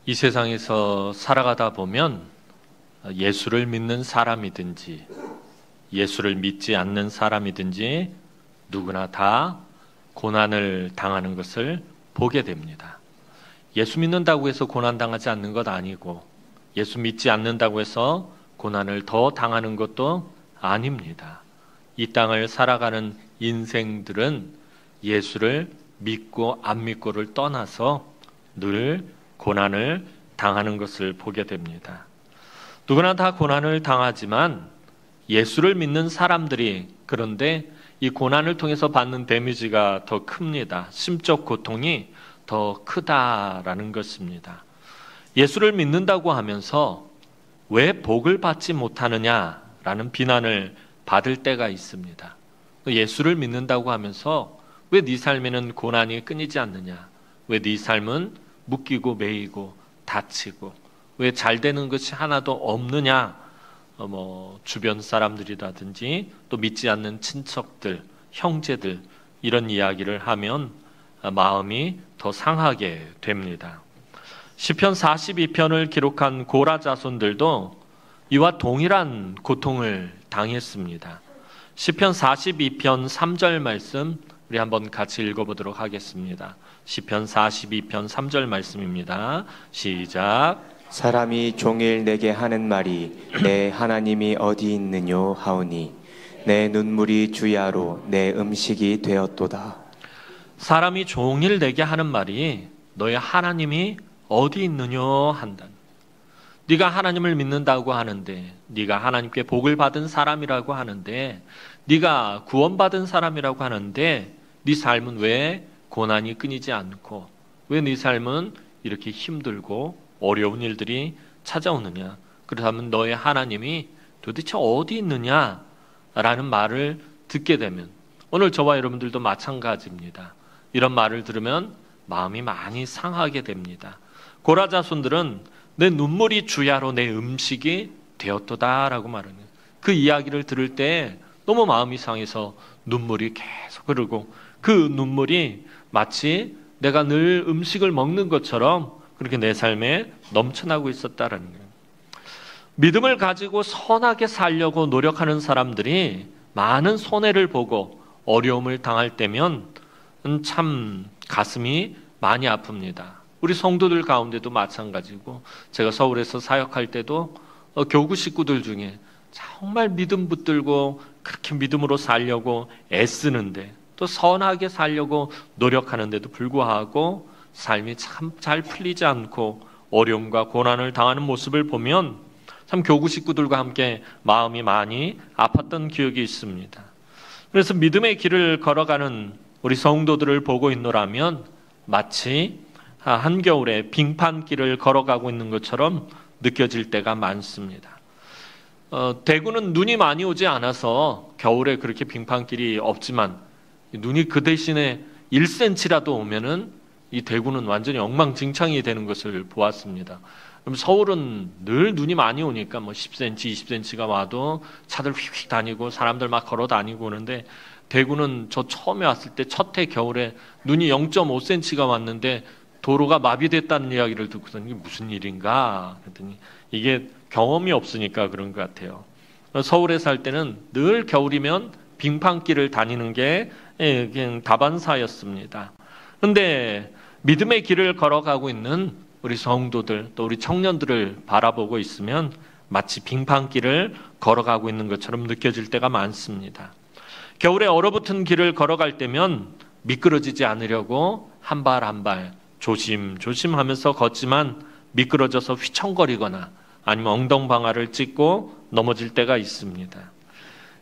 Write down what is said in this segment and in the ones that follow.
이 세상에서 살아가다 보면 예수를 믿는 사람이든지 예수를 믿지 않는 사람이든지 누구나 다 고난을 당하는 것을 보게 됩니다. 예수 믿는다고 해서 고난당하지 않는 것 아니고 예수 믿지 않는다고 해서 고난을 더 당하는 것도 아닙니다. 이 땅을 살아가는 인생들은 예수를 믿고 안 믿고를 떠나서 늘 고난을 당하는 것을 보게 됩니다. 누구나 다 고난을 당하지만 예수를 믿는 사람들이 그런데 이 고난을 통해서 받는 데미지가 더 큽니다. 심적 고통이 더 크다라는 것입니다. 예수를 믿는다고 하면서 왜 복을 받지 못하느냐라는 비난을 받을 때가 있습니다. 예수를 믿는다고 하면서 왜 네 삶에는 고난이 끊이지 않느냐? 왜 네 삶은 묶이고 매이고 다치고 왜 잘 되는 것이 하나도 없느냐? 주변 사람들이라든지 또 믿지 않는 친척들, 형제들 이런 이야기를 하면 마음이 더 상하게 됩니다. 시편 42편을 기록한 고라 자손들도 이와 동일한 고통을 당했습니다. 시편 42편 3절 말씀 우리 한번 같이 읽어보도록 하겠습니다. 시편 42편 3절 말씀입니다. 시작. 사람이 종일 내게 하는 말이 내 하나님이 어디 있느뇨 하오니 내 눈물이 주야로 내 음식이 되었도다. 사람이 종일 내게 하는 말이 너의 하나님이 어디 있느뇨 한다. 네가 하나님을 믿는다고 하는데 네가 하나님께 복을 받은 사람이라고 하는데 네가 구원받은 사람이라고 하는데 네 삶은 왜 고난이 끊이지 않고 왜 네 삶은 이렇게 힘들고 어려운 일들이 찾아오느냐. 그렇다면 너의 하나님이 도대체 어디 있느냐라는 말을 듣게 되면 오늘 저와 여러분들도 마찬가지입니다. 이런 말을 들으면 마음이 많이 상하게 됩니다. 고라 자손들은 내 눈물이 주야로 내 음식이 되었도다라고 말하는 그 이야기를 들을 때 너무 마음이 상해서 눈물이 계속 흐르고 그 눈물이 마치 내가 늘 음식을 먹는 것처럼 그렇게 내 삶에 넘쳐나고 있었다라는 거예요. 믿음을 가지고 선하게 살려고 노력하는 사람들이 많은 손해를 보고 어려움을 당할 때면 참 가슴이 많이 아픕니다. 우리 성도들 가운데도 마찬가지고 제가 서울에서 사역할 때도 교구 식구들 중에 정말 믿음 붙들고 그렇게 믿음으로 살려고 애쓰는데 또 선하게 살려고 노력하는데도 불구하고 삶이 참 잘 풀리지 않고 어려움과 고난을 당하는 모습을 보면 참 교구 식구들과 함께 마음이 많이 아팠던 기억이 있습니다. 그래서 믿음의 길을 걸어가는 우리 성도들을 보고 있노라면 마치 한겨울에 빙판길을 걸어가고 있는 것처럼 느껴질 때가 많습니다. 대구는 눈이 많이 오지 않아서 겨울에 그렇게 빙판길이 없지만 눈이 그 대신에 1cm라도 오면은 이 대구는 완전히 엉망진창이 되는 것을 보았습니다. 그럼 서울은 늘 눈이 많이 오니까 10cm, 20cm가 와도 차들 휙휙 다니고 사람들 막 걸어 다니고 오는데 대구는 저 처음에 왔을 때 첫 해 겨울에 눈이 0.5cm가 왔는데 도로가 마비됐다는 이야기를 듣고서는 이게 무슨 일인가 그랬더니 이게 경험이 없으니까 그런 것 같아요. 서울에 살 때는 늘 겨울이면 빙판길을 다니는 게 그냥 다반사였습니다. 그런데 믿음의 길을 걸어가고 있는 우리 성도들 또 우리 청년들을 바라보고 있으면 마치 빙판길을 걸어가고 있는 것처럼 느껴질 때가 많습니다. 겨울에 얼어붙은 길을 걸어갈 때면 미끄러지지 않으려고 한 발 한 발 조심조심 하면서 걷지만 미끄러져서 휘청거리거나 아니면 엉덩방아를 찍고 넘어질 때가 있습니다.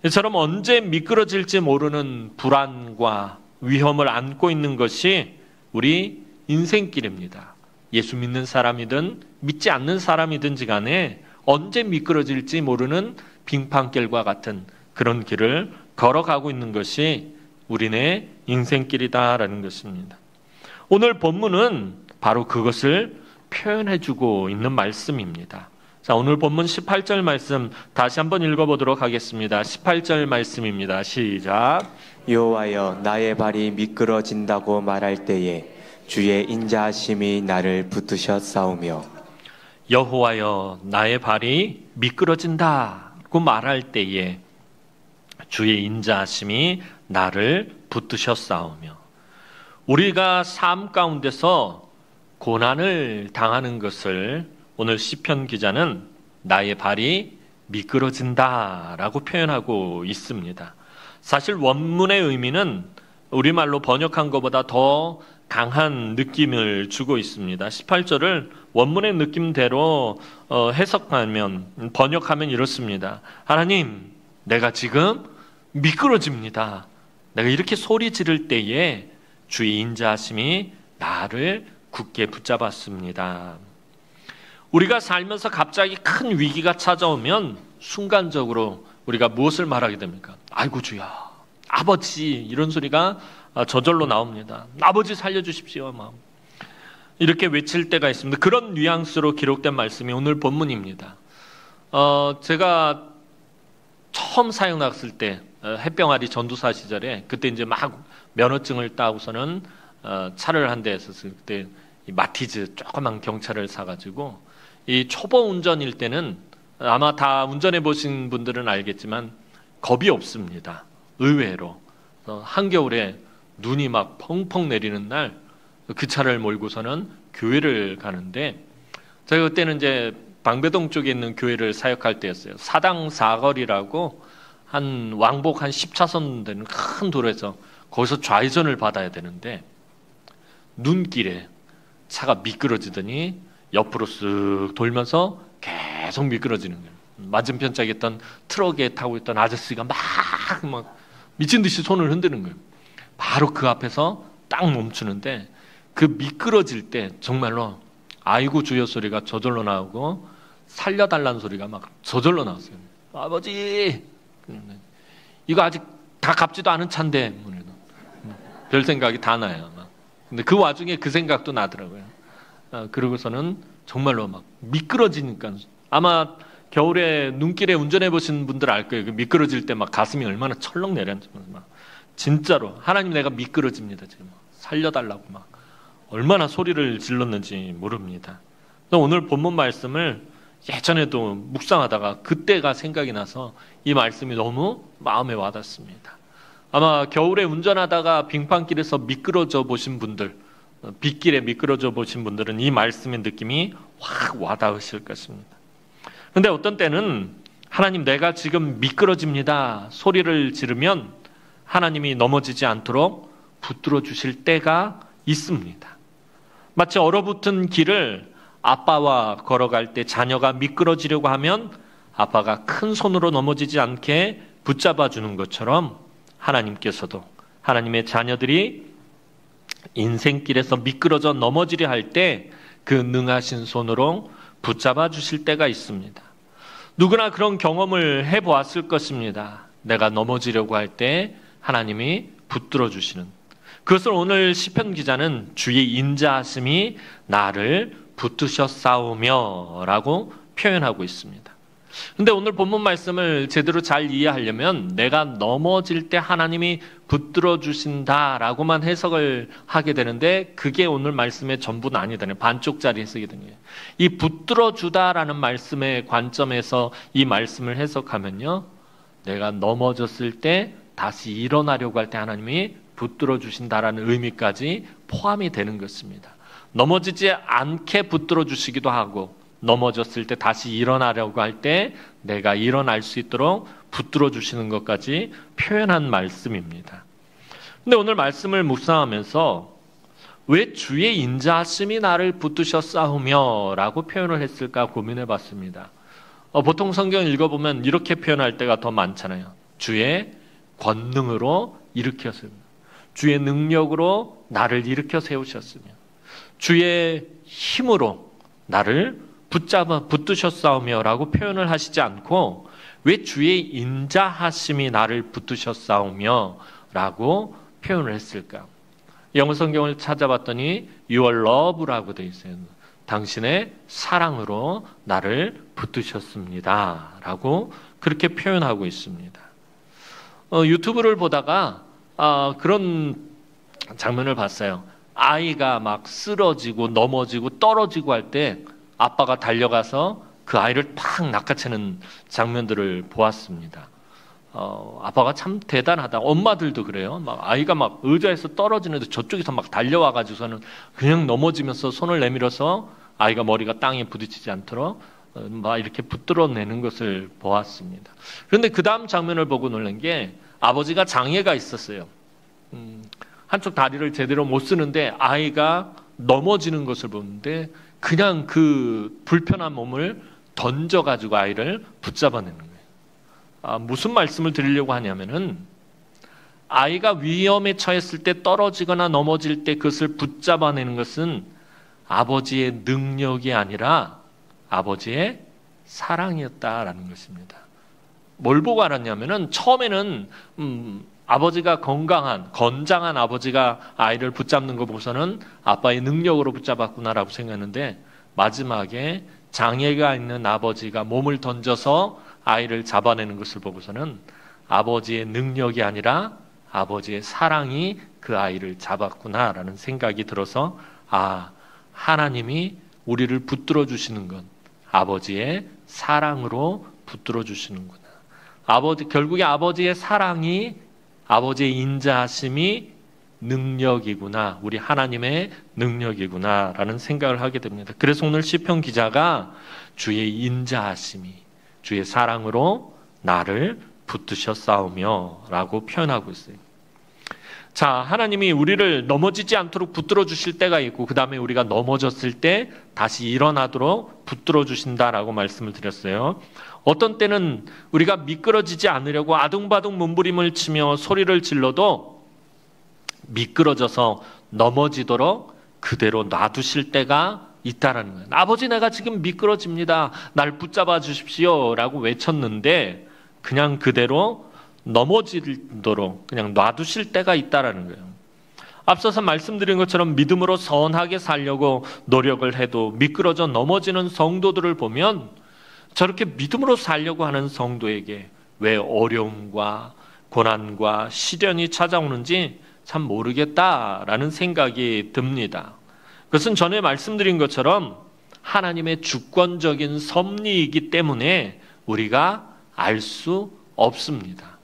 이처럼 언제 미끄러질지 모르는 불안과 위험을 안고 있는 것이 우리 인생길입니다. 예수 믿는 사람이든 믿지 않는 사람이든지 간에 언제 미끄러질지 모르는 빙판길과 같은 그런 길을 걸어가고 있는 것이 우리네 인생길이다라는 것입니다. 오늘 본문은 바로 그것을 표현해주고 있는 말씀입니다. 자, 오늘 본문 18절 말씀 다시 한번 읽어보도록 하겠습니다. 18절 말씀입니다. 시작. 여호와여 나의 발이 미끄러진다고 말할 때에 주의 인자하심이 나를 붙드셨사오며 여호와여 나의 발이 미끄러진다고 말할 때에 주의 인자하심이 나를 붙드셨사오며 우리가 삶 가운데서 고난을 당하는 것을 오늘 시편 기자는 나의 발이 미끄러진다라고 표현하고 있습니다. 사실 원문의 의미는 우리말로 번역한 것보다 더 강한 느낌을 주고 있습니다. 18절을 원문의 느낌대로 해석하면 번역하면 이렇습니다. 하나님, 내가 지금 미끄러집니다. 내가 이렇게 소리 지를 때에 주의 인자하심이 나를 굳게 붙잡았습니다. 우리가 살면서 갑자기 큰 위기가 찾아오면 순간적으로 우리가 무엇을 말하게 됩니까? 아이고 주여, 아버지, 이런 소리가 저절로 나옵니다. 아버지 살려주십시오. 막 이렇게 외칠 때가 있습니다. 그런 뉘앙스로 기록된 말씀이 오늘 본문입니다. 제가 처음 사역 나갔을 때 햇병아리 전도사 시절에 그때 이제 막 면허증을 따고서는 차를 한 대 있었어요. 그때 이 마티즈 조그만 경차를 사가지고 이 초보 운전일 때는 아마 다 운전해 보신 분들은 알겠지만 겁이 없습니다. 의외로 한겨울에 눈이 막 펑펑 내리는 날 그 차를 몰고서는 교회를 가는데 제가 그때는 이제 방배동 쪽에 있는 교회를 사역할 때였어요. 사당 사거리라고 한 왕복 한 10차선 되는 큰 도로에서 거기서 좌회전을 받아야 되는데 눈길에 차가 미끄러지더니 옆으로 쓱 돌면서 계속 미끄러지는 거예요. 맞은편 짝에 있던 트럭에 타고 있던 아저씨가 막 미친 듯이 손을 흔드는 거예요. 바로 그 앞에서 딱 멈추는데 그 미끄러질 때 정말로 아이고 주여 소리가 저절로 나오고 살려달라는 소리가 막 저절로 나왔어요. 아버지, 이거 아직 다 갚지도 않은 차인데 별 생각이 다 나요. 근데 그 와중에 그 생각도 나더라고요. 그러고서는 정말로 막 미끄러지니까 아마 겨울에 눈길에 운전해 보신 분들 알 거예요. 그 미끄러질 때 막 가슴이 얼마나 철렁 내렸는지 막 진짜로 하나님 내가 미끄러집니다 지금 살려달라고 막 얼마나 소리를 질렀는지 모릅니다. 오늘 본문 말씀을 예전에도 묵상하다가 그때가 생각이 나서 이 말씀이 너무 마음에 와닿습니다. 아마 겨울에 운전하다가 빙판길에서 미끄러져 보신 분들, 빗길에 미끄러져 보신 분들은 이 말씀의 느낌이 확 와닿으실 것입니다. 그런데 어떤 때는 하나님 내가 지금 미끄러집니다 소리를 지르면 하나님이 넘어지지 않도록 붙들어 주실 때가 있습니다. 마치 얼어붙은 길을 아빠와 걸어갈 때 자녀가 미끄러지려고 하면 아빠가 큰 손으로 넘어지지 않게 붙잡아 주는 것처럼 하나님께서도 하나님의 자녀들이 인생길에서 미끄러져 넘어지려 할 때 그 능하신 손으로 붙잡아 주실 때가 있습니다. 누구나 그런 경험을 해보았을 것입니다. 내가 넘어지려고 할 때 하나님이 붙들어 주시는 그것을 오늘 시편 기자는 주의 인자하심이 나를 붙드셨사오며 라고 표현하고 있습니다. 근데 오늘 본문 말씀을 제대로 잘 이해하려면 내가 넘어질 때 하나님이 붙들어 주신다라고만 해석을 하게 되는데 그게 오늘 말씀의 전부는 아니잖아요. 반쪽짜리 해석이 된 거예요. 이 붙들어 주다라는 말씀의 관점에서 이 말씀을 해석하면요. 내가 넘어졌을 때 다시 일어나려고 할 때 하나님이 붙들어 주신다라는 의미까지 포함이 되는 것입니다. 넘어지지 않게 붙들어 주시기도 하고 넘어졌을 때 다시 일어나려고 할 때 내가 일어날 수 있도록 붙들어 주시는 것까지 표현한 말씀입니다. 근데 오늘 말씀을 묵상하면서 왜 주의 인자하심이 나를 붙드셨사오며 라고 표현을 했을까 고민해 봤습니다. 보통 성경을 읽어보면 이렇게 표현할 때가 더 많잖아요. 주의 권능으로 일으켰으며 주의 능력으로 나를 일으켜 세우셨으며 주의 힘으로 나를 붙드셨사오며 라고 표현을 하시지 않고 왜 주의 인자하심이 나를 붙드셨사오며 라고 표현을 했을까? 영어 성경을 찾아봤더니 Your love라고 되어 있어요. 당신의 사랑으로 나를 붙드셨습니다 라고 그렇게 표현하고 있습니다. 유튜브를 보다가 그런 장면을 봤어요. 아이가 막 쓰러지고 넘어지고 떨어지고 할 때 아빠가 달려가서 그 아이를 팍 낚아채는 장면들을 보았습니다. 아빠가 참 대단하다. 엄마들도 그래요. 막 아이가 막 의자에서 떨어지는데 저쪽에서 막 달려와가지고서는 그냥 넘어지면서 손을 내밀어서 아이가 머리가 땅에 부딪히지 않도록 막 이렇게 붙들어내는 것을 보았습니다. 그런데 그 다음 장면을 보고 놀란 게 아버지가 장애가 있었어요. 한쪽 다리를 제대로 못 쓰는데 아이가 넘어지는 것을 보는데 그냥 그 불편한 몸을 던져가지고 아이를 붙잡아내는 거예요. 무슨 말씀을 드리려고 하냐면은 아이가 위험에 처했을 때 떨어지거나 넘어질 때 그것을 붙잡아내는 것은 아버지의 능력이 아니라 아버지의 사랑이었다라는 것입니다. 뭘 보고 알았냐면은 처음에는 아버지가 건장한 아버지가 아이를 붙잡는 거 보고서는 아빠의 능력으로 붙잡았구나라고 생각했는데 마지막에 장애가 있는 아버지가 몸을 던져서 아이를 잡아내는 것을 보고서는 아버지의 능력이 아니라 아버지의 사랑이 그 아이를 잡았구나라는 생각이 들어서 하나님이 우리를 붙들어 주시는 건 아버지의 사랑으로 붙들어 주시는구나. 결국에 아버지의 사랑이 아버지의 인자하심이 능력이구나. 우리 하나님의 능력이구나라는 생각을 하게 됩니다. 그래서 오늘 시편 기자가 주의 인자하심이 주의 사랑으로 나를 붙드셨사오며라고 표현하고 있어요. 자, 하나님이 우리를 넘어지지 않도록 붙들어 주실 때가 있고 그 다음에 우리가 넘어졌을 때 다시 일어나도록 붙들어 주신다라고 말씀을 드렸어요. 어떤 때는 우리가 미끄러지지 않으려고 아둥바둥 몸부림을 치며 소리를 질러도 미끄러져서 넘어지도록 그대로 놔두실 때가 있다라는 거예요. 아버지, 내가 지금 미끄러집니다. 날 붙잡아 주십시오 라고 외쳤는데 그냥 그대로 넘어지도록 그냥 놔두실 때가 있다라는 거예요. 앞서서 말씀드린 것처럼 믿음으로 선하게 살려고 노력을 해도 미끄러져 넘어지는 성도들을 보면 저렇게 믿음으로 살려고 하는 성도에게 왜 어려움과 고난과 시련이 찾아오는지 참 모르겠다라는 생각이 듭니다. 그것은 전에 말씀드린 것처럼 하나님의 주권적인 섭리이기 때문에 우리가 알 수 없습니다.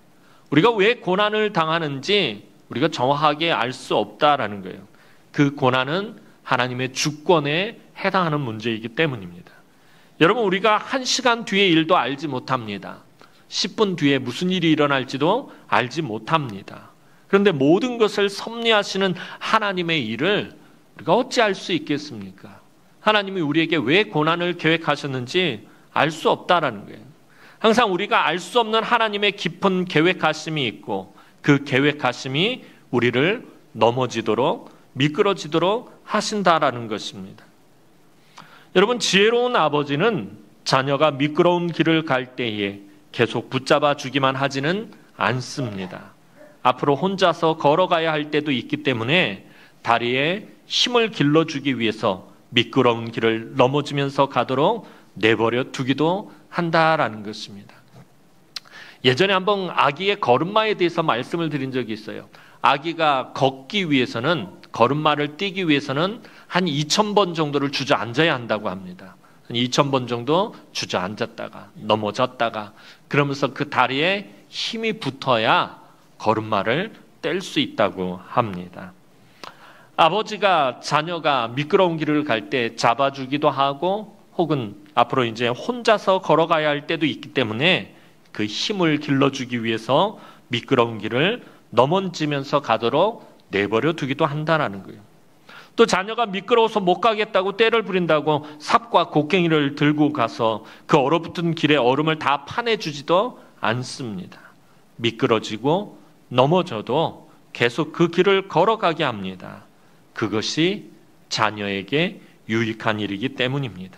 우리가 왜 고난을 당하는지 우리가 정확하게 알 수 없다라는 거예요. 그 고난은 하나님의 주권에 해당하는 문제이기 때문입니다. 여러분, 우리가 1시간 뒤의 일도 알지 못합니다. 10분 뒤에 무슨 일이 일어날지도 알지 못합니다. 그런데 모든 것을 섭리하시는 하나님의 일을 우리가 어찌 알 수 있겠습니까? 하나님이 우리에게 왜 고난을 계획하셨는지 알 수 없다라는 거예요. 항상 우리가 알 수 없는 하나님의 깊은 계획하심이 있고 그 계획하심이 우리를 넘어지도록 미끄러지도록 하신다라는 것입니다. 여러분, 지혜로운 아버지는 자녀가 미끄러운 길을 갈 때에 계속 붙잡아 주기만 하지는 않습니다. 앞으로 혼자서 걸어가야 할 때도 있기 때문에 다리에 힘을 길러주기 위해서 미끄러운 길을 넘어지면서 가도록 내버려 두기도 한다라는 것입니다. 예전에 한번 아기의 걸음마에 대해서 말씀을 드린 적이 있어요. 아기가 걷기 위해서는, 걸음마를 뛰기 위해서는 한 2,000번 정도를 주저앉아야 한다고 합니다. 한 2,000번 정도 주저앉았다가 넘어졌다가 그러면서 그 다리에 힘이 붙어야 걸음마를 뗄 수 있다고 합니다. 아버지가 자녀가 미끄러운 길을 갈 때 잡아주기도 하고 혹은 앞으로 이제 혼자서 걸어가야 할 때도 있기 때문에 그 힘을 길러주기 위해서 미끄러운 길을 넘어지면서 가도록 내버려 두기도 한다는 거예요. 또 자녀가 미끄러워서 못 가겠다고 떼를 부린다고 삽과 곡괭이를 들고 가서 그 얼어붙은 길에 얼음을 다 파내주지도 않습니다. 미끄러지고 넘어져도 계속 그 길을 걸어가게 합니다. 그것이 자녀에게 유익한 일이기 때문입니다.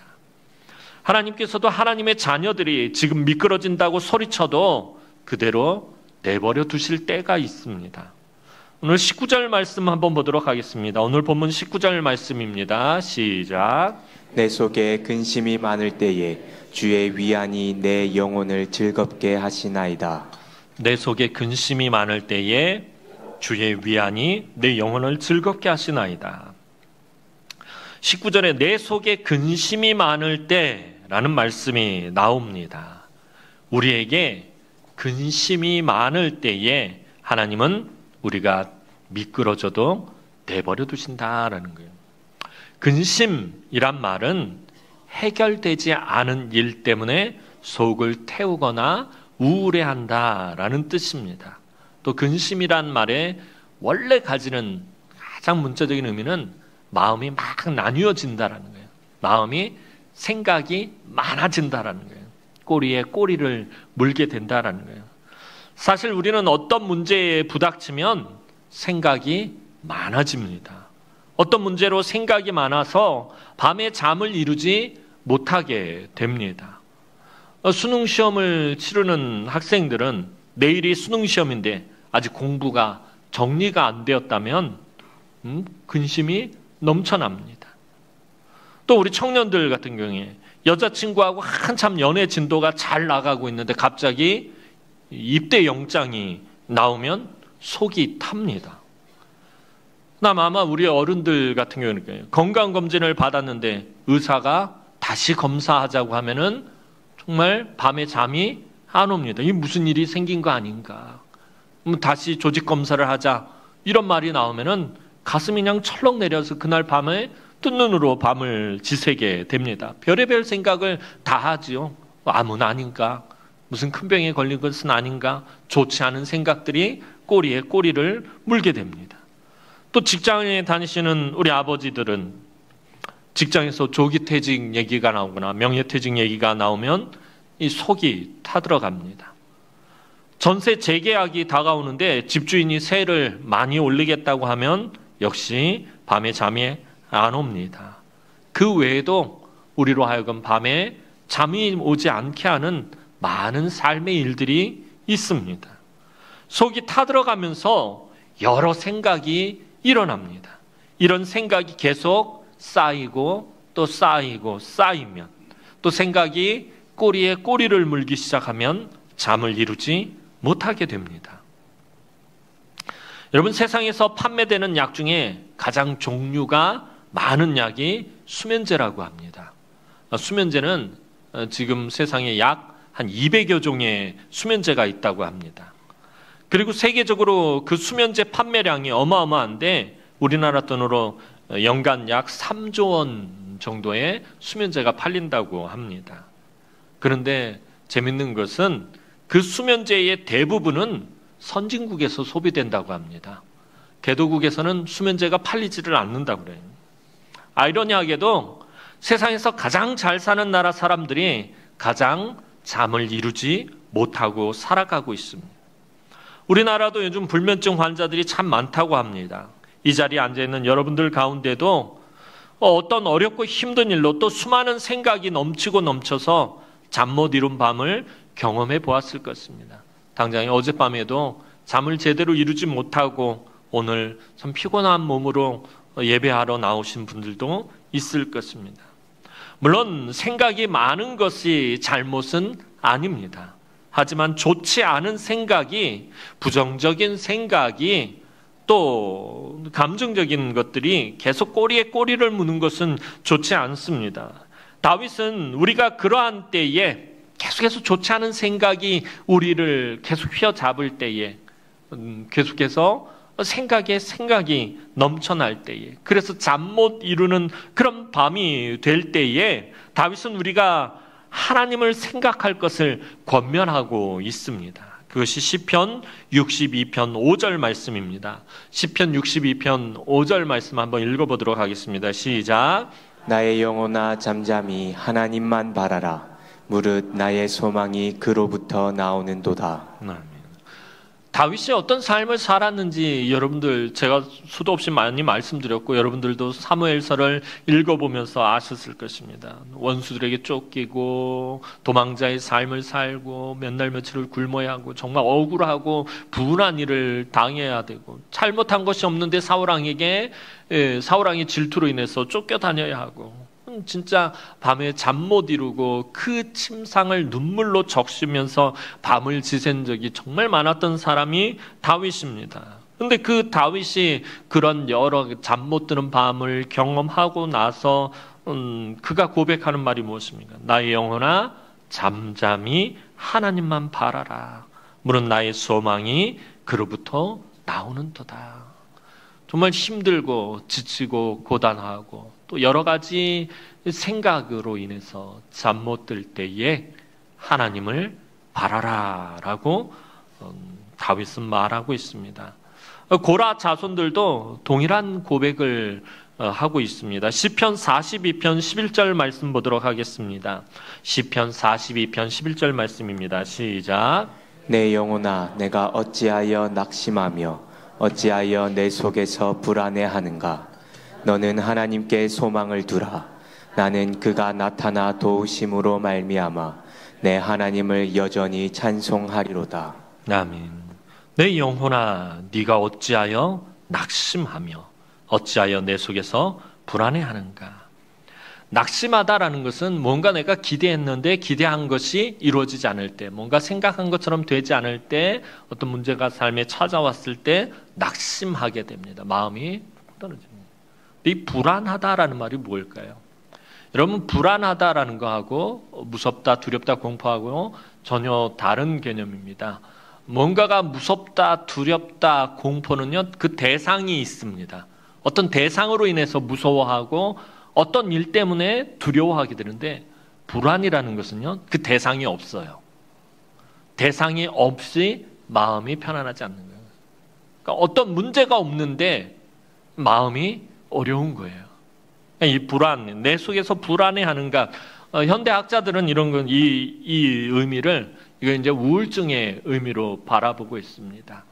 하나님께서도 하나님의 자녀들이 지금 미끄러진다고 소리쳐도 그대로 내버려 두실 때가 있습니다. 오늘 19절 말씀 한번 보도록 하겠습니다. 오늘 본문 19절 말씀입니다. 시작. 내 속에 근심이 많을 때에 주의 위안이 내 영혼을 즐겁게 하시나이다. 내 속에 근심이 많을 때에 주의 위안이 내 영혼을 즐겁게 하시나이다. 19절에 내 속에 근심이 많을 때라는 말씀이 나옵니다. 우리에게 근심이 많을 때에 하나님은 우리가 미끄러져도 내버려 두신다라는 거예요. 근심이란 말은 해결되지 않은 일 때문에 속을 태우거나 우울해한다라는 뜻입니다. 또 근심이란 말의 원래 가지는 가장 문자적인 의미는 마음이 막 나뉘어진다라는 거예요. 마음이 생각이 많아진다라는 거예요. 꼬리에 꼬리를 물게 된다라는 거예요. 사실 우리는 어떤 문제에 부닥치면 생각이 많아집니다. 어떤 문제로 생각이 많아서 밤에 잠을 이루지 못하게 됩니다. 수능 시험을 치르는 학생들은 내일이 수능 시험인데 아직 공부가 정리가 안 되었다면 근심이 넘쳐납니다. 또 우리 청년들 같은 경우에 여자친구하고 한참 연애 진도가 잘 나가고 있는데 갑자기 입대 영장이 나오면 속이 탑니다. 아마 우리 어른들 같은 경우는 건강검진을 받았는데 의사가 다시 검사하자고 하면은 정말 밤에 잠이 안 옵니다. 이게 무슨 일이 생긴 거 아닌가. 다시 조직 검사를 하자. 이런 말이 나오면은 가슴이 그냥 철렁 내려서 그날 밤에 뜬 눈으로 밤을 지새게 됩니다. 별의별 생각을 다 하지요. 암은 아닌가. 무슨 큰 병에 걸린 것은 아닌가. 좋지 않은 생각들이 꼬리에 꼬리를 물게 됩니다. 또 직장에 다니시는 우리 아버지들은 직장에서 조기퇴직 얘기가 나오거나 명예퇴직 얘기가 나오면 이 속이 타들어갑니다. 전세 재계약이 다가오는데 집주인이 세를 많이 올리겠다고 하면 역시 밤에 잠이 안 옵니다. 그 외에도 우리로 하여금 밤에 잠이 오지 않게 하는 많은 삶의 일들이 있습니다. 속이 타들어가면서 여러 생각이 일어납니다. 이런 생각이 계속 쌓이고 또 쌓이고 쌓이면 또 생각이 꼬리에 꼬리를 물기 시작하면 잠을 이루지 못하게 됩니다. 여러분, 세상에서 판매되는 약 중에 가장 종류가 많은 약이 수면제라고 합니다. 수면제는 지금 세상에 약 한 200여 종의 수면제가 있다고 합니다. 그리고 세계적으로 그 수면제 판매량이 어마어마한데 우리나라 돈으로 연간 약 3조 원 정도의 수면제가 팔린다고 합니다. 그런데 재밌는 것은 그 수면제의 대부분은 선진국에서 소비된다고 합니다. 개도국에서는 수면제가 팔리지를 않는다고 그래요. 아이러니하게도 세상에서 가장 잘 사는 나라 사람들이 가장 잠을 이루지 못하고 살아가고 있습니다. 우리나라도 요즘 불면증 환자들이 참 많다고 합니다. 이 자리에 앉아있는 여러분들 가운데도 어떤 어렵고 힘든 일로 또 수많은 생각이 넘치고 넘쳐서 잠 못 이룬 밤을 경험해 보았을 것입니다. 당장에 어젯밤에도 잠을 제대로 이루지 못하고 오늘 참 피곤한 몸으로 예배하러 나오신 분들도 있을 것입니다. 물론 생각이 많은 것이 잘못은 아닙니다. 하지만 좋지 않은 생각이, 부정적인 생각이, 또 감정적인 것들이 계속 꼬리에 꼬리를 무는 것은 좋지 않습니다. 다윗은 우리가 그러한 때에 계속해서 좋지 않은 생각이 우리를 계속 휘어잡을 때에, 계속해서 생각이 넘쳐날 때에, 그래서 잠 못 이루는 그런 밤이 될 때에 다윗은 우리가 하나님을 생각할 것을 권면하고 있습니다. 그것이 시편 62편 5절 말씀입니다. 시편 62편 5절 말씀 한번 읽어보도록 하겠습니다. 시작. 나의 영혼아 잠잠히 하나님만 바라라. 무릇 나의 소망이 그로부터 나오는도다. 다윗이 어떤 삶을 살았는지 여러분들 제가 수도 없이 많이 말씀드렸고 여러분들도 사무엘서를 읽어보면서 아셨을 것입니다. 원수들에게 쫓기고 도망자의 삶을 살고 몇 날 며칠을 굶어야 하고 정말 억울하고 분한 일을 당해야 되고 잘못한 것이 없는데 사울왕의 질투로 인해서 쫓겨다녀야 하고 진짜 밤에 잠 못 이루고 그 침상을 눈물로 적시면서 밤을 지샌 적이 정말 많았던 사람이 다윗입니다. 근데 그 다윗이 그런 여러 잠 못 드는 밤을 경험하고 나서 그가 고백하는 말이 무엇입니까? 나의 영혼아 잠잠히 하나님만 바라라. 물은 나의 소망이 그로부터 나오는도다. 정말 힘들고 지치고 고단하고 또 여러 가지 생각으로 인해서 잠 못 들 때에 하나님을 바라라 라고 다윗은 말하고 있습니다. 고라 자손들도 동일한 고백을 하고 있습니다. 시편 42편 11절 말씀 보도록 하겠습니다. 시편 42편 11절 말씀입니다. 시작. 내 영혼아 내가 어찌하여 낙심하며 어찌하여 내 속에서 불안해하는가. 너는 하나님께 소망을 두라. 나는 그가 나타나 도우심으로 말미암아 내 하나님을 여전히 찬송하리로다. 아멘. 내 영혼아 네가 어찌하여 낙심하며 어찌하여 내 속에서 불안해하는가. 낙심하다라는 것은 뭔가 내가 기대했는데 기대한 것이 이루어지지 않을 때, 뭔가 생각한 것처럼 되지 않을 때, 어떤 문제가 삶에 찾아왔을 때 낙심하게 됩니다. 마음이 떨어집니다. 이 불안하다라는 말이 뭘까요? 여러분, 불안하다라는 거하고 무섭다, 두렵다, 공포하고 전혀 다른 개념입니다. 뭔가가 무섭다, 두렵다, 공포는요, 그 대상이 있습니다. 어떤 대상으로 인해서 무서워하고 어떤 일 때문에 두려워하게 되는데, 불안이라는 것은요, 그 대상이 없어요. 대상이 없이 마음이 편안하지 않는 거예요. 그러니까 어떤 문제가 없는데 마음이 어려운 거예요. 이 불안, 내 속에서 불안해하는가. 현대학자들은 이런 건 이 의미를 이거 이제 우울증의 의미로 바라보고 있습니다.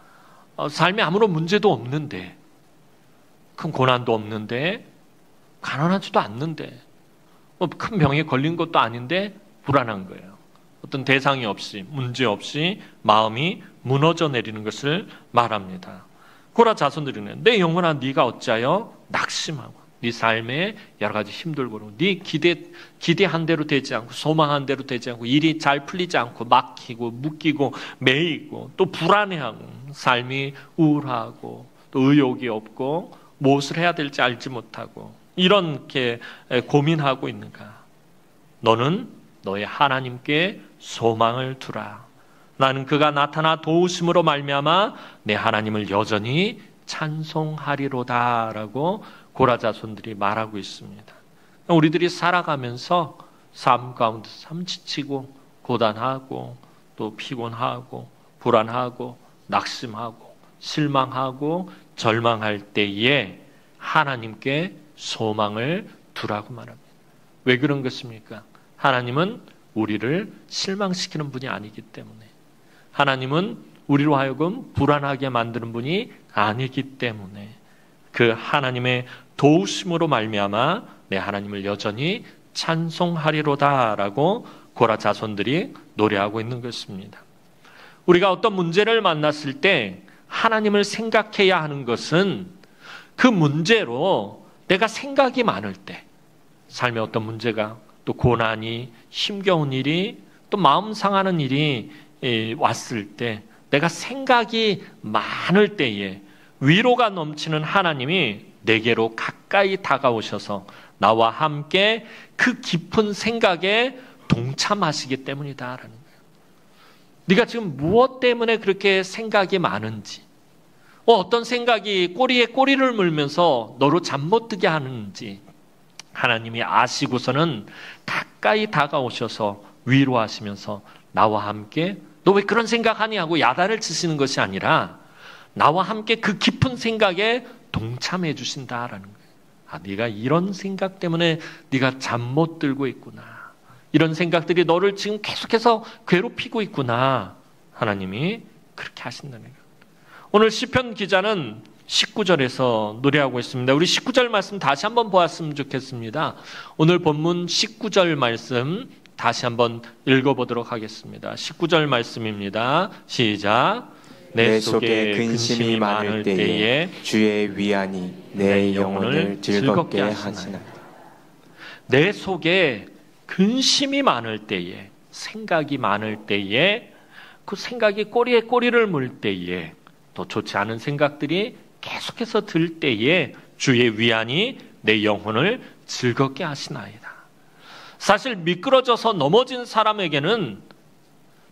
삶에 아무런 문제도 없는데, 큰 고난도 없는데, 가난하지도 않는데, 큰 병에 걸린 것도 아닌데 불안한 거예요. 어떤 대상이 없이, 문제 없이 마음이 무너져 내리는 것을 말합니다. 고라 자손들이는 내 영혼아 네가 어찌하여 낙심하고 네 삶에 여러 가지 힘들고 네 기대한 대로 되지 않고 소망한 대로 되지 않고 일이 잘 풀리지 않고 막히고 묶이고 매이고 또 불안해하고 삶이 우울하고 또 의욕이 없고 무엇을 해야 될지 알지 못하고 이렇게 고민하고 있는가. 너는 너의 하나님께 소망을 두라. 나는 그가 나타나 도우심으로 말미암아 내 하나님을 여전히 찬송하리로다 라고 고라 자손들이 말하고 있습니다. 우리들이 살아가면서 삶 가운데 참 지치고 고단하고 또 피곤하고 불안하고 낙심하고 실망하고 절망할 때에 하나님께 소망을 두라고 말합니다. 왜 그런 것입니까? 하나님은 우리를 실망시키는 분이 아니기 때문에, 하나님은 우리로 하여금 불안하게 만드는 분이 아니기 때문에 그 하나님의 도우심으로 말미암아 내 하나님을 여전히 찬송하리로다라고 고라 자손들이 노래하고 있는 것입니다. 우리가 어떤 문제를 만났을 때 하나님을 생각해야 하는 것은 그 문제로 내가 생각이 많을 때, 삶에 어떤 문제가 또 고난이 힘겨운 일이 또 마음 상하는 일이 왔을 때 내가 생각이 많을 때에 위로가 넘치는 하나님이 내게로 가까이 다가오셔서 나와 함께 그 깊은 생각에 동참하시기 때문이다라는 거예요. 네가 지금 무엇 때문에 그렇게 생각이 많은지, 어떤 생각이 꼬리에 꼬리를 물면서 너로 잠 못 들게 하는지 하나님이 아시고서는 가까이 다가오셔서 위로하시면서 나와 함께 너 왜 그런 생각하니 하고 야단을 치시는 것이 아니라 나와 함께 그 깊은 생각에 동참해 주신다라는 거예요. 아, 네가 이런 생각 때문에 네가 잠 못 들고 있구나. 이런 생각들이 너를 지금 계속해서 괴롭히고 있구나. 하나님이 그렇게 하신다는 거예요. 오늘 시편 기자는 19절에서 노래하고 있습니다. 우리 19절 말씀 다시 한번 보았으면 좋겠습니다. 오늘 본문 19절 말씀 다시 한번 읽어보도록 하겠습니다. 19절 말씀입니다. 시작. 내 속에 근심이 많을 때에 주의 위안이 내 영혼을 즐겁게 하시나이다. 내 속에 근심이 많을 때에, 생각이 많을 때에, 그 생각이 꼬리에 꼬리를 물 때에, 또 좋지 않은 생각들이 계속해서 들 때에 주의 위안이 내 영혼을 즐겁게 하시나이다. 사실 미끄러져서 넘어진 사람에게는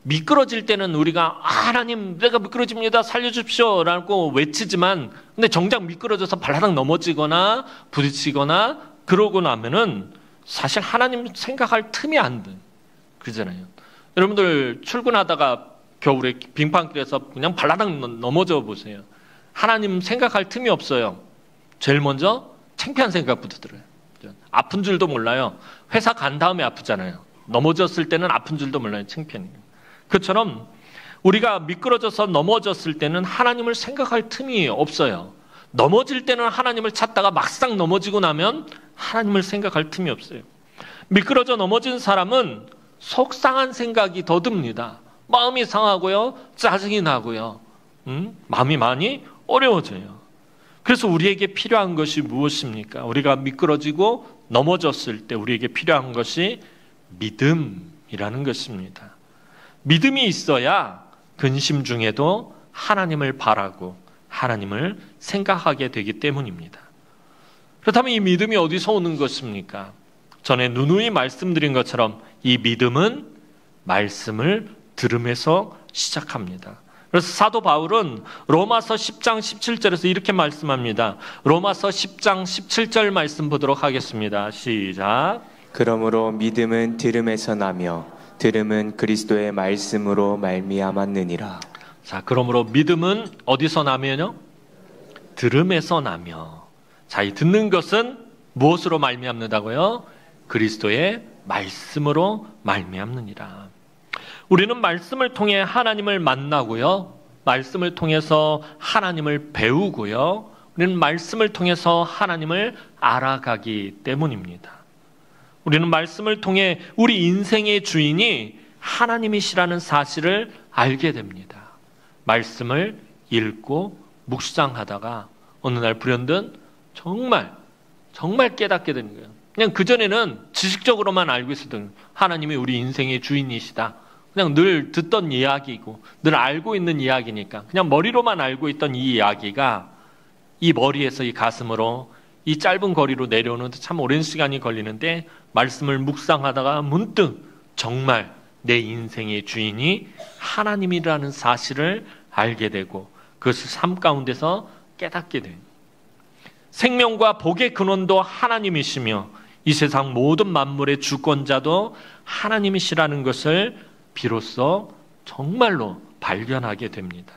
미끄러질 때는 우리가 하나님 내가 미끄러집니다 살려주십시오 라고 외치지만 근데 정작 미끄러져서 발라당 넘어지거나 부딪히거나 그러고 나면은 사실 하나님 생각할 틈이 안 돼. 그러잖아요. 여러분들 출근하다가 겨울에 빙판길에서 그냥 발라당 넘어져 보세요. 하나님 생각할 틈이 없어요. 제일 먼저 창피한 생각부터 들어요. 아픈 줄도 몰라요. 회사 간 다음에 아프잖아요. 넘어졌을 때는 아픈 줄도 몰라요. 창피하니까. 그처럼 우리가 미끄러져서 넘어졌을 때는 하나님을 생각할 틈이 없어요. 넘어질 때는 하나님을 찾다가 막상 넘어지고 나면 하나님을 생각할 틈이 없어요. 미끄러져 넘어진 사람은 속상한 생각이 더 듭니다. 마음이 상하고요. 짜증이 나고요. 마음이 많이 어려워져요. 그래서 우리에게 필요한 것이 무엇입니까? 우리가 미끄러지고 넘어졌을 때 우리에게 필요한 것이 믿음이라는 것입니다. 믿음이 있어야 근심 중에도 하나님을 바라고 하나님을 생각하게 되기 때문입니다. 그렇다면 이 믿음이 어디서 오는 것입니까? 전에 누누이 말씀드린 것처럼 이 믿음은 말씀을 들음에서 시작합니다. 그래서 사도 바울은 로마서 10장 17절에서 이렇게 말씀합니다. 로마서 10장 17절 말씀 보도록 하겠습니다. 시작. 그러므로 믿음은 들음에서 나며 들음은 그리스도의 말씀으로 말미암았느니라. 자, 그러므로 믿음은 어디서 나면요? 들음에서 나며. 자, 이 듣는 것은 무엇으로 말미암는다고요? 그리스도의 말씀으로 말미암느니라. 우리는 말씀을 통해 하나님을 만나고요. 말씀을 통해서 하나님을 배우고요. 우리는 말씀을 통해서 하나님을 알아가기 때문입니다. 우리는 말씀을 통해 우리 인생의 주인이 하나님이시라는 사실을 알게 됩니다. 말씀을 읽고 묵상하다가 어느 날 불현듯 정말 깨닫게 되는 거예요. 그냥 그전에는 지식적으로만 알고 있었던 하나님이 우리 인생의 주인이시다. 그냥 늘 듣던 이야기고 늘 알고 있는 이야기니까 그냥 머리로만 알고 있던 이 이야기가 이 머리에서 이 가슴으로 이 짧은 거리로 내려오는데 참 오랜 시간이 걸리는데 말씀을 묵상하다가 문득 정말 내 인생의 주인이 하나님이라는 사실을 알게 되고 그것을 삶 가운데서 깨닫게 돼요. 생명과 복의 근원도 하나님이시며 이 세상 모든 만물의 주권자도 하나님이시라는 것을 비로소 정말로 발견하게 됩니다.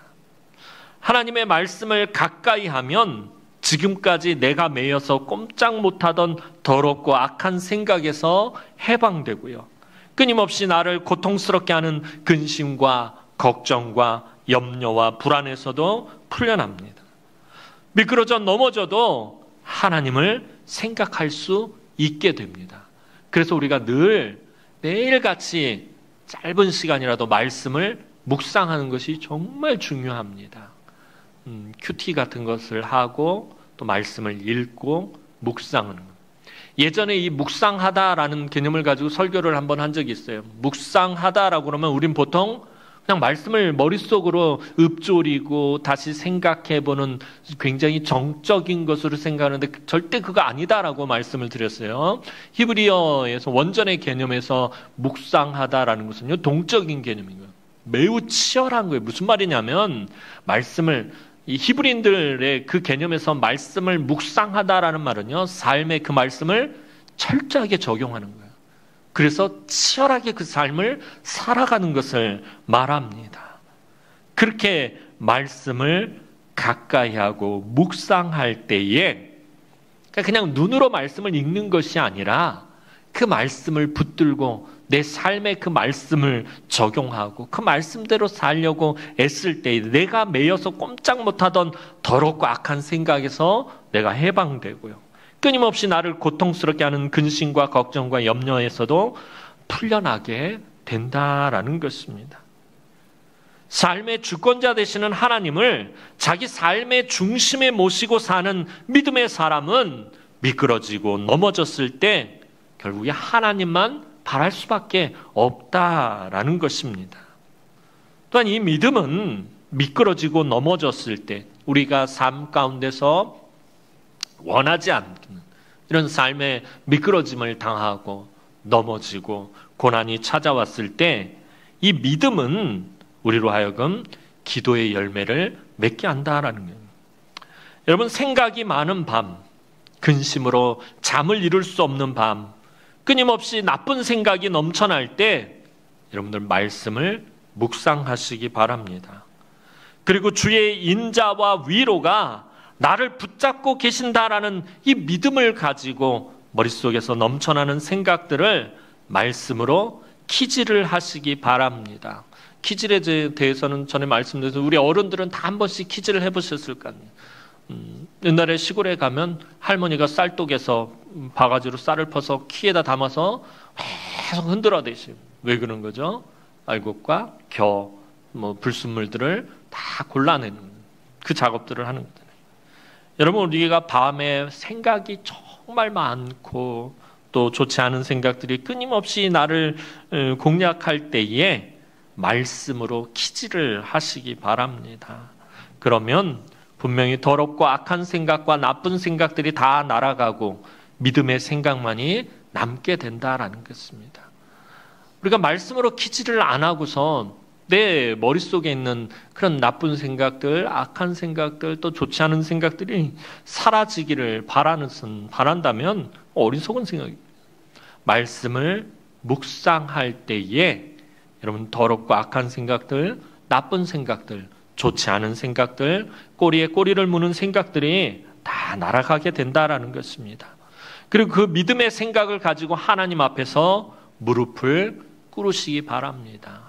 하나님의 말씀을 가까이 하면 지금까지 내가 매여서 꼼짝 못하던 더럽고 악한 생각에서 해방되고요. 끊임없이 나를 고통스럽게 하는 근심과 걱정과 염려와 불안에서도 풀려납니다. 미끄러져 넘어져도 하나님을 생각할 수 있게 됩니다. 그래서 우리가 늘 매일같이 짧은 시간이라도 말씀을 묵상하는 것이 정말 중요합니다. 큐티 같은 것을 하고 또 말씀을 읽고 묵상하는 것. 예전에 이 묵상하다라는 개념을 가지고 설교를 한번 한 적이 있어요. 묵상하다라고 그러면 우린 보통 그냥 말씀을 머릿속으로 읊조리고 다시 생각해보는 굉장히 정적인 것으로 생각하는데 절대 그거 아니다라고 말씀을 드렸어요. 히브리어에서 원전의 개념에서 묵상하다라는 것은요, 동적인 개념이고요. 매우 치열한 거예요. 무슨 말이냐면 말씀을 이 히브리인들의 그 개념에서 말씀을 묵상하다라는 말은요, 삶의 그 말씀을 철저하게 적용하는 거예요. 그래서 치열하게 그 삶을 살아가는 것을 말합니다. 그렇게 말씀을 가까이 하고 묵상할 때에 그냥 눈으로 말씀을 읽는 것이 아니라 그 말씀을 붙들고 내 삶에 그 말씀을 적용하고 그 말씀대로 살려고 애쓸 때 내가 매여서 꼼짝 못하던 더럽고 악한 생각에서 내가 해방되고요. 끊임없이 나를 고통스럽게 하는 근심과 걱정과 염려에서도 풀려나게 된다라는 것입니다. 삶의 주권자 되시는 하나님을 자기 삶의 중심에 모시고 사는 믿음의 사람은 미끄러지고 넘어졌을 때 결국에 하나님만 바랄 수밖에 없다라는 것입니다. 또한 이 믿음은 미끄러지고 넘어졌을 때, 우리가 삶 가운데서 원하지 않는 이런 삶의 미끄러짐을 당하고 넘어지고 고난이 찾아왔을 때 이 믿음은 우리로 하여금 기도의 열매를 맺게 한다라는 거예요. 여러분, 생각이 많은 밤, 근심으로 잠을 이룰 수 없는 밤, 끊임없이 나쁜 생각이 넘쳐날 때 여러분들 말씀을 묵상하시기 바랍니다. 그리고 주의 인자와 위로가 나를 붙잡고 계신다라는 이 믿음을 가지고 머릿속에서 넘쳐나는 생각들을 말씀으로 키질을 하시기 바랍니다. 키질에 대해서는 전에 말씀드려서 우리 어른들은 다 한 번씩 키질을 해보셨을 거 아니에요. 옛날에 시골에 가면 할머니가 쌀독에서 바가지로 쌀을 퍼서 키에다 담아서 계속 흔들어대시고, 왜 그런 거죠? 알곡과 겨, 불순물들을 다 골라내는 그 작업들을 하는 거잖아요. 여러분, 우리가 밤에 생각이 정말 많고 또 좋지 않은 생각들이 끊임없이 나를 공략할 때에 말씀으로 키질을 하시기 바랍니다. 그러면 분명히 더럽고 악한 생각과 나쁜 생각들이 다 날아가고 믿음의 생각만이 남게 된다라는 것입니다. 우리가 말씀으로 키질을 안 하고서 내 머릿속에 있는 그런 나쁜 생각들, 악한 생각들, 또 좋지 않은 생각들이 사라지기를 바란다면 어리석은 생각입니다. 말씀을 묵상할 때에 여러분 더럽고 악한 생각들, 나쁜 생각들, 좋지 않은 생각들, 꼬리에 꼬리를 무는 생각들이 다 날아가게 된다라는 것입니다. 그리고 그 믿음의 생각을 가지고 하나님 앞에서 무릎을 꿇으시기 바랍니다.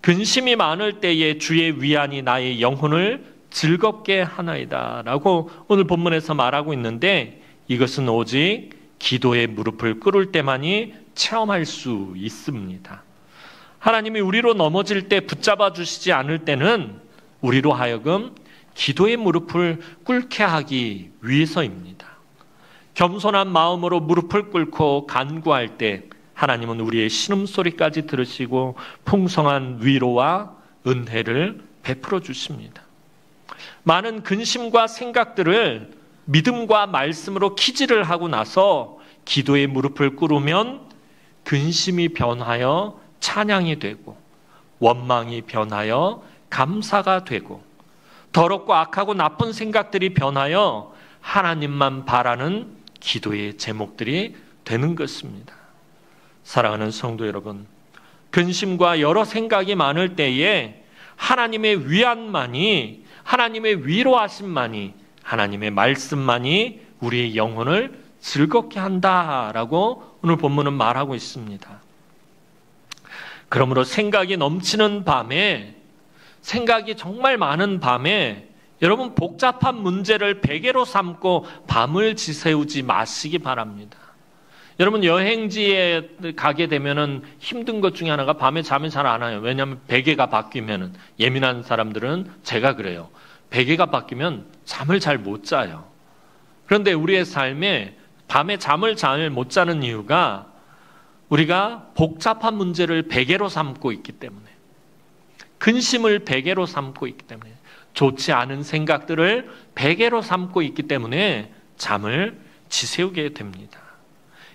근심이 많을 때에 주의 위안이 나의 영혼을 즐겁게 하나이다 라고 오늘 본문에서 말하고 있는데, 이것은 오직 기도의 무릎을 꿇을 때만이 체험할 수 있습니다. 하나님이 우리로 넘어질 때 붙잡아 주시지 않을 때는 우리로 하여금 기도의 무릎을 꿇게 하기 위해서입니다. 겸손한 마음으로 무릎을 꿇고 간구할 때 하나님은 우리의 신음소리까지 들으시고 풍성한 위로와 은혜를 베풀어 주십니다. 많은 근심과 생각들을 믿음과 말씀으로 키질을 하고 나서 기도의 무릎을 꿇으면 근심이 변하여 찬양이 되고 원망이 변하여 감사가 되고 더럽고 악하고 나쁜 생각들이 변하여 하나님만 바라는 기도의 제목들이 되는 것입니다. 사랑하는 성도 여러분, 근심과 여러 생각이 많을 때에 하나님의 위안만이, 하나님의 위로하심만이, 하나님의 말씀만이 우리의 영혼을 즐겁게 한다라고 오늘 본문은 말하고 있습니다. 그러므로 생각이 넘치는 밤에, 생각이 정말 많은 밤에 여러분 복잡한 문제를 베개로 삼고 밤을 지새우지 마시기 바랍니다. 여러분 여행지에 가게 되면은 힘든 것 중에 하나가 밤에 잠이 잘 안 와요. 왜냐하면 베개가 바뀌면은, 예민한 사람들은, 제가 그래요. 베개가 바뀌면 잠을 잘 못 자요. 그런데 우리의 삶에 밤에 잠을 잘 못 자는 이유가 우리가 복잡한 문제를 베개로 삼고 있기 때문에, 근심을 베개로 삼고 있기 때문에, 좋지 않은 생각들을 베개로 삼고 있기 때문에 잠을 지새우게 됩니다.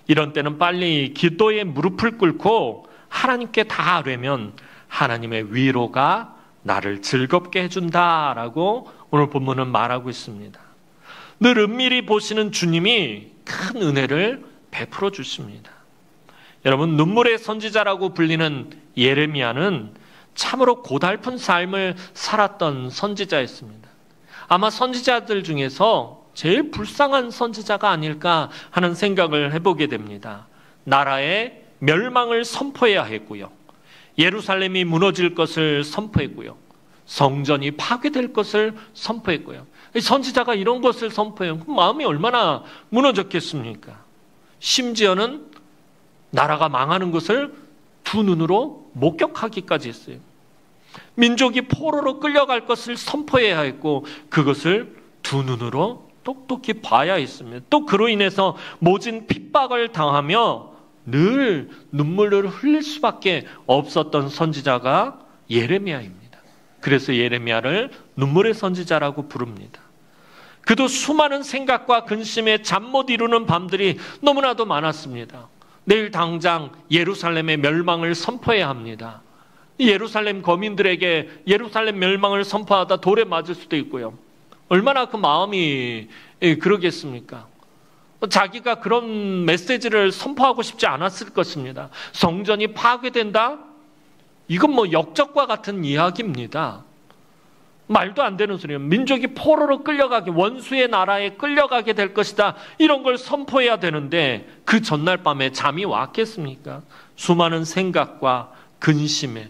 이런 때는 빨리 기도의 무릎을 꿇고 하나님께 다 아뢰면 하나님의 위로가 나를 즐겁게 해준다라고 오늘 본문은 말하고 있습니다. 늘 은밀히 보시는 주님이 큰 은혜를 베풀어 주십니다. 여러분, 눈물의 선지자라고 불리는 예레미야는 참으로 고달픈 삶을 살았던 선지자였습니다. 아마 선지자들 중에서 제일 불쌍한 선지자가 아닐까 하는 생각을 해보게 됩니다. 나라의 멸망을 선포해야 했고요, 예루살렘이 무너질 것을 선포했고요, 성전이 파괴될 것을 선포했고요. 선지자가 이런 것을 선포해요. 그럼 마음이 얼마나 무너졌겠습니까? 심지어는 나라가 망하는 것을 두 눈으로 목격하기까지 했어요. 민족이 포로로 끌려갈 것을 선포해야 했고 그것을 두 눈으로 똑똑히 봐야 했습니다. 또 그로 인해서 모진 핍박을 당하며 늘 눈물을 흘릴 수밖에 없었던 선지자가 예레미야입니다. 그래서 예레미야를 눈물의 선지자라고 부릅니다. 그도 수많은 생각과 근심에 잠 못 이루는 밤들이 너무나도 많았습니다. 내일 당장 예루살렘의 멸망을 선포해야 합니다. 예루살렘 거민들에게 예루살렘 멸망을 선포하다 돌에 맞을 수도 있고요. 얼마나 그 마음이 그러겠습니까? 자기가 그런 메시지를 선포하고 싶지 않았을 것입니다. 성전이 파괴된다? 이건 뭐 역적과 같은 이야기입니다. 말도 안 되는 소리예요. 민족이 포로로 끌려가게, 원수의 나라에 끌려가게 될 것이다. 이런 걸 선포해야 되는데 그 전날 밤에 잠이 왔겠습니까? 수많은 생각과 근심에,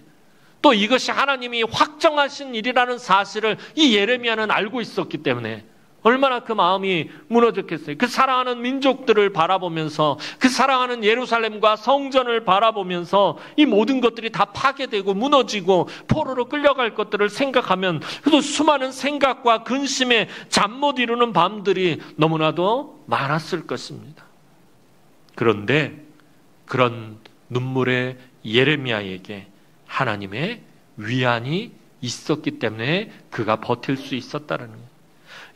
또 이것이 하나님이 확정하신 일이라는 사실을 이 예레미야는 알고 있었기 때문에 얼마나 그 마음이 무너졌겠어요. 그 사랑하는 민족들을 바라보면서, 그 사랑하는 예루살렘과 성전을 바라보면서 이 모든 것들이 다 파괴되고 무너지고 포로로 끌려갈 것들을 생각하면 그래도 수많은 생각과 근심에 잠 못 이루는 밤들이 너무나도 많았을 것입니다. 그런데 그런 눈물의 예레미야에게 하나님의 위안이 있었기 때문에 그가 버틸 수 있었다는 거예요.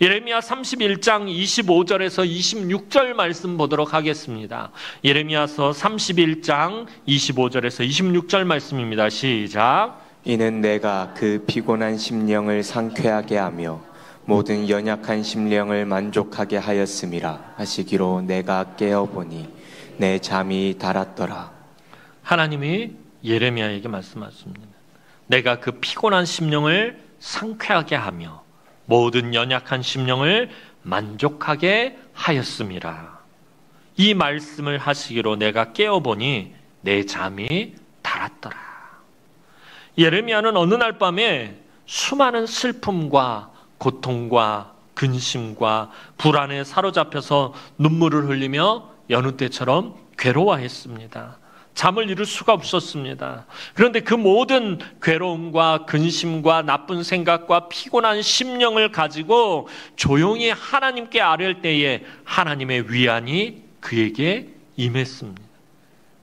예레미야 31장 25절에서 26절 말씀 보도록 하겠습니다. 예레미야서 31장 25절에서 26절 말씀입니다. 시작. 이는 내가 그 피곤한 심령을 상쾌하게 하며 모든 연약한 심령을 만족하게 하였음이라 하시기로 내가 깨어보니 내 잠이 달았더라. 하나님이 예레미야에게 말씀하십니다. 내가 그 피곤한 심령을 상쾌하게 하며 모든 연약한 심령을 만족하게 하였음이라. 이 말씀을 하시기로 내가 깨어보니 내 잠이 달았더라. 예레미야는 어느 날 밤에 수많은 슬픔과 고통과 근심과 불안에 사로잡혀서 눈물을 흘리며 여느 때처럼 괴로워했습니다. 잠을 이룰 수가 없었습니다. 그런데 그 모든 괴로움과 근심과 나쁜 생각과 피곤한 심령을 가지고 조용히 하나님께 아뢰을 때에 하나님의 위안이 그에게 임했습니다.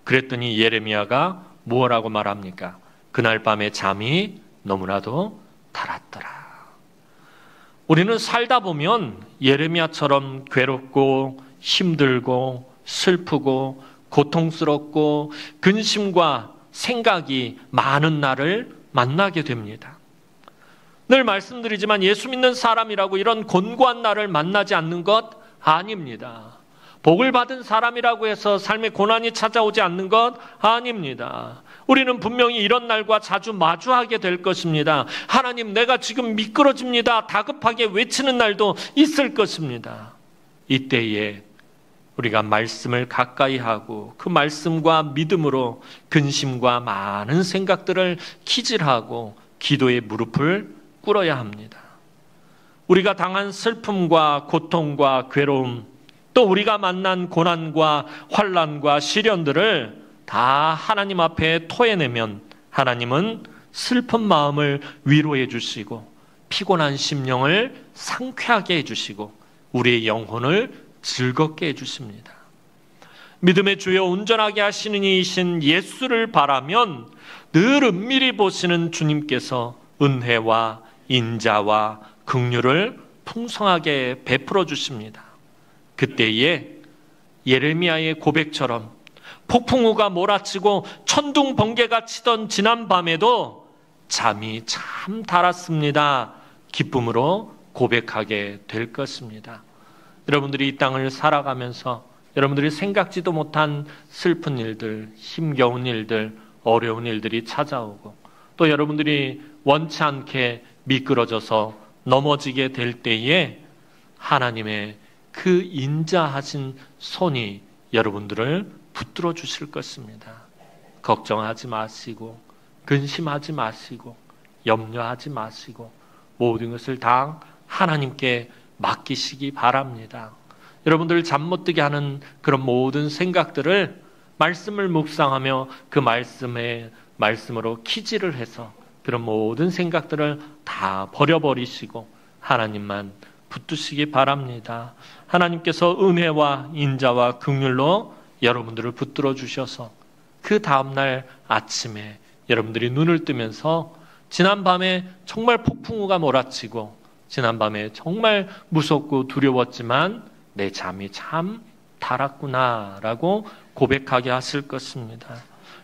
그랬더니 예레미야가 뭐라고 말합니까? 그날 밤에 잠이 너무나도 달았더라. 우리는 살다 보면 예레미야처럼 괴롭고 힘들고 슬프고 고통스럽고 근심과 생각이 많은 날을 만나게 됩니다. 늘 말씀드리지만 예수 믿는 사람이라고 이런 곤고한 날을 만나지 않는 것 아닙니다. 복을 받은 사람이라고 해서 삶에 고난이 찾아오지 않는 것 아닙니다. 우리는 분명히 이런 날과 자주 마주하게 될 것입니다. 하나님, 내가 지금 미끄러집니다. 다급하게 외치는 날도 있을 것입니다. 이때에 우리가 말씀을 가까이 하고 그 말씀과 믿음으로 근심과 많은 생각들을 기질하고 기도의 무릎을 꿇어야 합니다. 우리가 당한 슬픔과 고통과 괴로움, 또 우리가 만난 고난과 환난과 시련들을 다 하나님 앞에 토해내면 하나님은 슬픈 마음을 위로해 주시고 피곤한 심령을 상쾌하게 해주시고 우리의 영혼을 즐겁게 해주십니다. 믿음의 주여 온전하게 하시는 이이신 예수를 바라면 늘 은밀히 보시는 주님께서 은혜와 인자와 긍휼을 풍성하게 베풀어 주십니다. 그때에 예레미야의 고백처럼 폭풍우가 몰아치고 천둥 번개가 치던 지난 밤에도 잠이 참 달았습니다. 기쁨으로 고백하게 될 것입니다. 여러분들이 이 땅을 살아가면서 여러분들이 생각지도 못한 슬픈 일들, 힘겨운 일들, 어려운 일들이 찾아오고 또 여러분들이 원치 않게 미끄러져서 넘어지게 될 때에 하나님의 그 인자하신 손이 여러분들을 붙들어 주실 것입니다. 걱정하지 마시고 근심하지 마시고 염려하지 마시고 모든 것을 다 하나님께 맡기시기 바랍니다. 여러분들 잠 못 들게 하는 그런 모든 생각들을 말씀을 묵상하며 그 말씀으로 기지를 해서 그런 모든 생각들을 다 버려버리시고 하나님만 붙드시기 바랍니다. 하나님께서 은혜와 인자와 긍휼로 여러분들을 붙들어 주셔서 그 다음날 아침에 여러분들이 눈을 뜨면서 지난밤에 정말 폭풍우가 몰아치고 지난밤에 정말 무섭고 두려웠지만 내 잠이 참 달았구나라고 고백하게 하실 것입니다.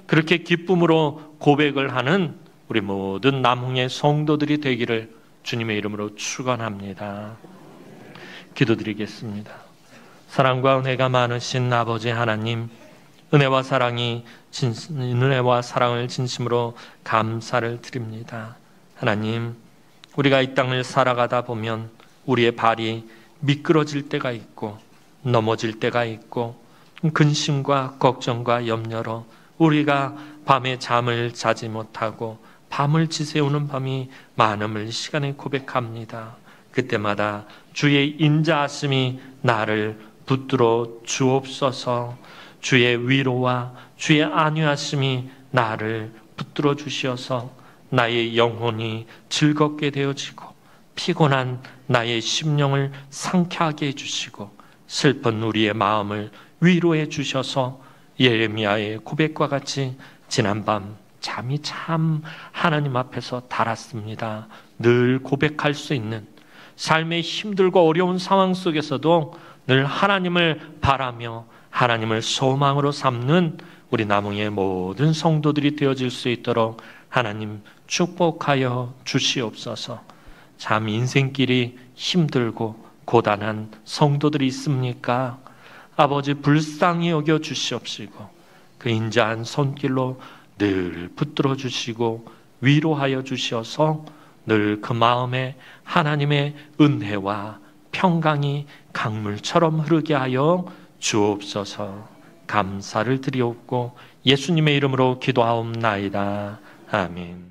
그렇게 기쁨으로 고백을 하는 우리 모든 남흥의 성도들이 되기를 주님의 이름으로 축원합니다. 기도드리겠습니다. 사랑과 은혜가 많으신 아버지 하나님, 은혜와 사랑을 진심으로 감사를 드립니다. 하나님, 우리가 이 땅을 살아가다 보면 우리의 발이 미끄러질 때가 있고 넘어질 때가 있고 근심과 걱정과 염려로 우리가 밤에 잠을 자지 못하고 밤을 지새우는 밤이 많음을 시간에 고백합니다. 그때마다 주의 인자하심이 나를 붙들어 주옵소서. 주의 위로와 주의 안위하심이 나를 붙들어 주시어서 나의 영혼이 즐겁게 되어지고 피곤한 나의 심령을 상쾌하게 해주시고 슬픈 우리의 마음을 위로해 주셔서 예레미야의 고백과 같이 지난밤 잠이 참 하나님 앞에서 달았습니다. 늘 고백할 수 있는 삶의 힘들고 어려운 상황 속에서도 늘 하나님을 바라며 하나님을 소망으로 삼는 우리 남흥의 모든 성도들이 되어질 수 있도록 하나님 축복하여 주시옵소서. 참 인생길이 힘들고 고단한 성도들이 있습니까? 아버지 불쌍히 여겨 주시옵시고 그 인자한 손길로 늘 붙들어 주시고 위로하여 주시어서 늘 그 마음에 하나님의 은혜와 평강이 강물처럼 흐르게 하여 주옵소서. 감사를 드리옵고 예수님의 이름으로 기도하옵나이다. 아멘.